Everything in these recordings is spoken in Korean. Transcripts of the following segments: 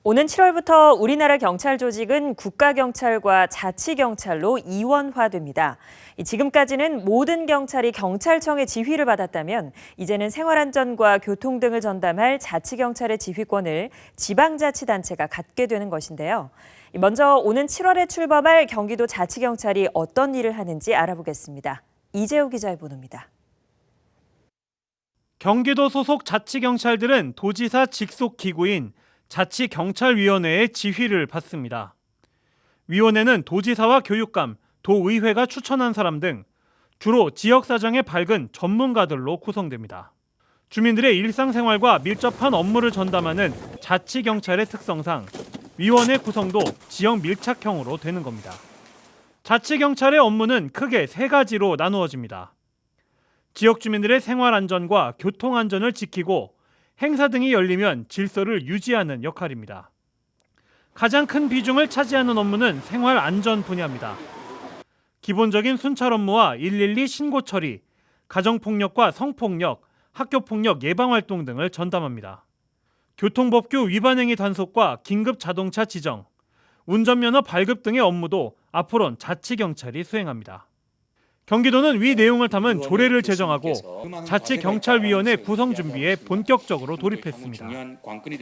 오는 7월부터 우리나라 경찰 조직은 국가경찰과 자치경찰로 이원화됩니다. 지금까지는 모든 경찰이 경찰청의 지휘를 받았다면 이제는 생활안전과 교통 등을 전담할 자치경찰의 지휘권을 지방자치단체가 갖게 되는 것인데요. 먼저 오는 7월에 출범할 경기도 자치경찰이 어떤 일을 하는지 알아보겠습니다. 이재우 기자의 보도입니다. 경기도 소속 자치경찰들은 도지사 직속 기구인 자치경찰위원회의 지휘를 받습니다. 위원회는 도지사와 교육감, 도의회가 추천한 사람 등 주로 지역사정에 밝은 전문가들로 구성됩니다. 주민들의 일상생활과 밀접한 업무를 전담하는 자치경찰의 특성상 위원회 구성도 지역 밀착형으로 되는 겁니다. 자치경찰의 업무는 크게 세 가지로 나누어집니다. 지역 주민들의 생활안전과 교통안전을 지키고 행사 등이 열리면 질서를 유지하는 역할입니다. 가장 큰 비중을 차지하는 업무는 생활안전 분야입니다. 기본적인 순찰 업무와 112 신고 처리, 가정폭력과 성폭력, 학교폭력 예방활동 등을 전담합니다. 교통법규 위반행위 단속과 긴급 자동차 지정, 운전면허 발급 등의 업무도 앞으로는 자치경찰이 수행합니다. 경기도는 위 내용을 담은 조례를 제정하고 자치경찰위원회 구성 준비에 본격적으로 돌입했습니다.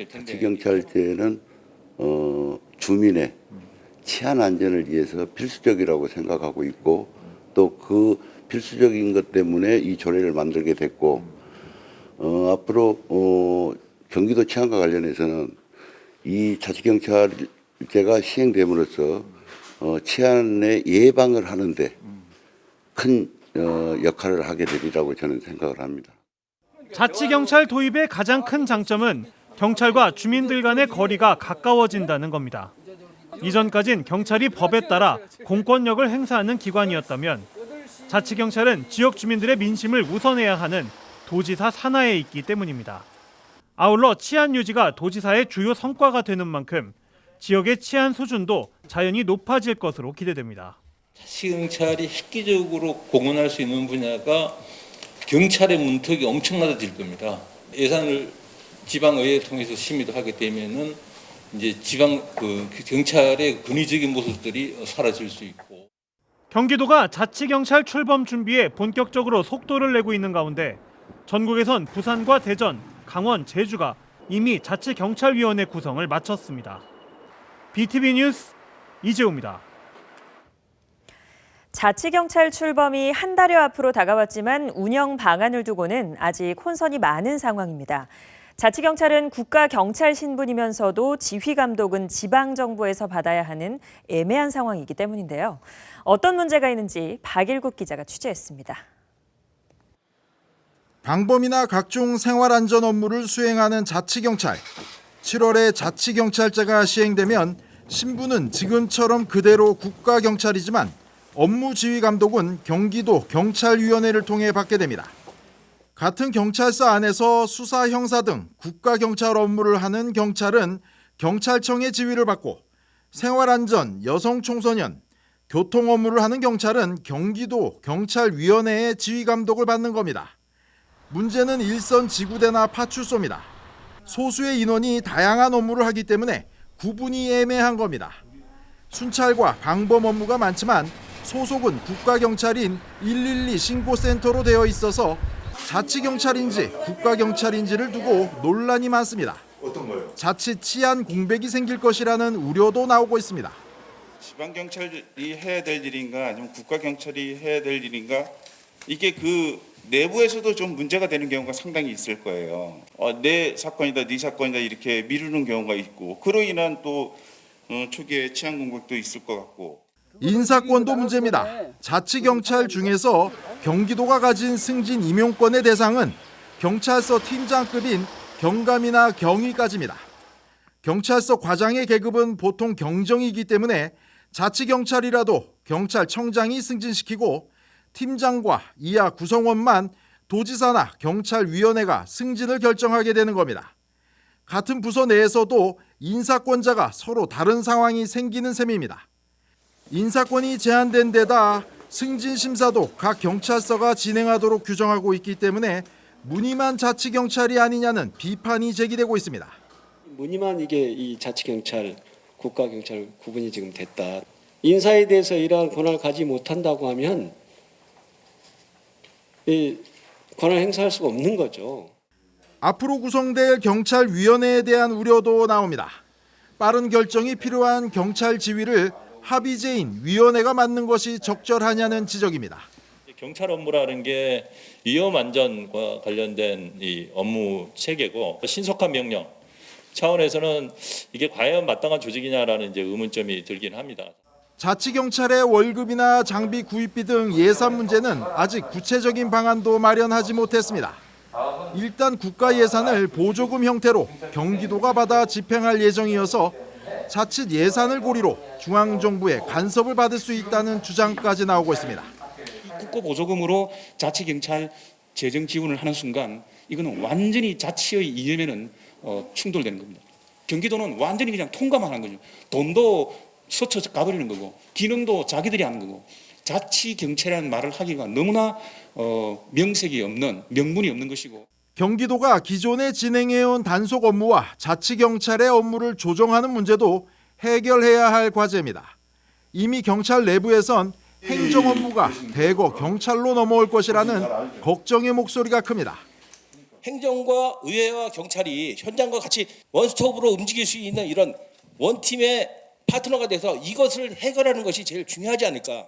자치경찰제는 주민의 치안 안전을 위해서 필수적이라고 생각하고 있고 또 그 필수적인 것 때문에 이 조례를 만들게 됐고 앞으로 경기도 치안과 관련해서는 이 자치경찰제가 시행됨으로써 치안의 예방을 하는데 큰 역할을 하게 되리라고 저는 생각을 합니다. 자치경찰 도입의 가장 큰 장점은 경찰과 주민들 간의 거리가 가까워진다는 겁니다. 이전까진 경찰이 법에 따라 공권력을 행사하는 기관이었다면 자치경찰은 지역 주민들의 민심을 우선해야 하는 도지사 산하에 있기 때문입니다. 아울러 치안 유지가 도지사의 주요 성과가 되는 만큼 지역의 치안 수준도 자연히 높아질 것으로 기대됩니다. 자치경찰이 획기적으로 공헌할 수 있는 분야가 경찰의 문턱이 엄청나질 겁니다. 예산을 지방의회 통해서 심의도 하게 되면은 이제 경찰의 권위적인 모습들이 사라질 수 있고. 경기도가 자치경찰 출범 준비에 본격적으로 속도를 내고 있는 가운데 전국에선 부산과 대전, 강원, 제주가 이미 자치경찰위원회 구성을 마쳤습니다. BTV 뉴스 이재우입니다. 자치경찰 출범이 한 달여 앞으로 다가왔지만 운영 방안을 두고는 아직 혼선이 많은 상황입니다. 자치경찰은 국가경찰 신분이면서도 지휘감독은 지방정부에서 받아야 하는 애매한 상황이기 때문인데요. 어떤 문제가 있는지 박일국 기자가 취재했습니다. 방범이나 각종 생활안전 업무를 수행하는 자치경찰. 7월에 자치경찰제가 시행되면 신분은 지금처럼 그대로 국가경찰이지만 업무 지휘 감독은 경기도 경찰위원회를 통해 받게 됩니다. 같은 경찰서 안에서 수사 형사 등 국가경찰 업무를 하는 경찰은 경찰청의 지휘를 받고 생활안전, 여성청소년, 교통 업무를 하는 경찰은 경기도 경찰위원회의 지휘 감독을 받는 겁니다. 문제는 일선 지구대나 파출소입니다. 소수의 인원이 다양한 업무를 하기 때문에 구분이 애매한 겁니다. 순찰과 방범 업무가 많지만 소속은 국가경찰인 112 신고센터로 되어 있어서 자치경찰인지 국가경찰인지를 두고 논란이 많습니다. 어떤 거요? 자칫 치안 공백이 생길 것이라는 우려도 나오고 있습니다. 지방경찰이 해야 될 일인가 아니면 국가경찰이 해야 될 일인가 이게 그 내부에서도 좀 문제가 되는 경우가 상당히 있을 거예요. 내 사건이다 네 사건이다 이렇게 미루는 경우가 있고 그로 인한 또 초기에 치안 공백도 있을 것 같고. 인사권도 문제입니다. 자치경찰 중에서 경기도가 가진 승진 임용권의 대상은 경찰서 팀장급인 경감이나 경위까지입니다. 경찰서 과장의 계급은 보통 경정이기 때문에 자치경찰이라도 경찰청장이 승진시키고 팀장과 이하 구성원만 도지사나 경찰위원회가 승진을 결정하게 되는 겁니다. 같은 부서 내에서도 인사권자가 서로 다른 상황이 생기는 셈입니다. 인사권이 제한된 데다 승진 심사도 각 경찰서가 진행하도록 규정하고 있기 때문에 무늬만 자치경찰이 아니냐는 비판이 제기되고 있습니다. 무늬만 이게 이 자치경찰, 국가경찰 구분이 지금 됐다. 인사에 대해서 이러한 권한을 가지 못한다고 하면 이 권한을 행사할 수가 없는 거죠. 앞으로 구성될 경찰위원회에 대한 우려도 나옵니다. 빠른 결정이 필요한 경찰 지휘를 합의제인 위원회가 맡는 것이 적절하냐는 지적입니다. 경찰 업무라는 게 위험 안전과 관련된 이 업무 체계고 신속한 명령 차원에서는 이게 과연 마땅한 조직이냐라는 이제 의문점이 들긴 합니다. 자치경찰의 월급이나 장비 구입비 등 예산 문제는 아직 구체적인 방안도 마련하지 못했습니다. 일단 국가 예산을 보조금 형태로 경기도가 받아 집행할 예정이어서 자칫 예산을 고리로 중앙정부의 간섭을 받을 수 있다는 주장까지 나오고 있습니다. 국고 보조금으로 자치경찰 재정 지원을 하는 순간 이거는 완전히 자치의 이념에는 충돌되는 겁니다. 경기도는 완전히 그냥 통과만 하는 거죠. 돈도 스쳐 가버리는 거고 기능도 자기들이 하는 거고 자치경찰이라는 말을 하기가 너무나 명색이 없는 명분이 없는 것이고 경기도가 기존에 진행해온 단속 업무와 자치경찰의 업무를 조정하는 문제도 해결해야 할 과제입니다. 이미 경찰 내부에선 행정 업무가 대거 경찰로 넘어올 것이라는 걱정의 목소리가 큽니다. 행정과 의회와 경찰이 현장과 같이 원스톱으로 움직일 수 있는 이런 원팀의 파트너가 돼서 이것을 해결하는 것이 제일 중요하지 않을까.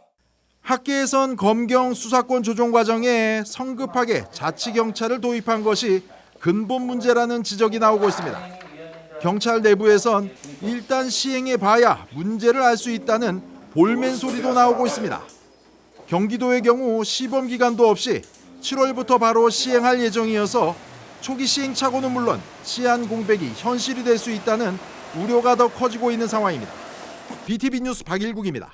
학계에선 검경 수사권 조정 과정에 성급하게 자치경찰을 도입한 것이 근본 문제라는 지적이 나오고 있습니다. 경찰 내부에선 일단 시행해 봐야 문제를 알 수 있다는 볼멘 소리도 나오고 있습니다. 경기도의 경우 시범 기간도 없이 7월부터 바로 시행할 예정이어서 초기 시행착오는 물론 치안 공백이 현실이 될 수 있다는 우려가 더 커지고 있는 상황입니다. BTV 뉴스 박일국입니다.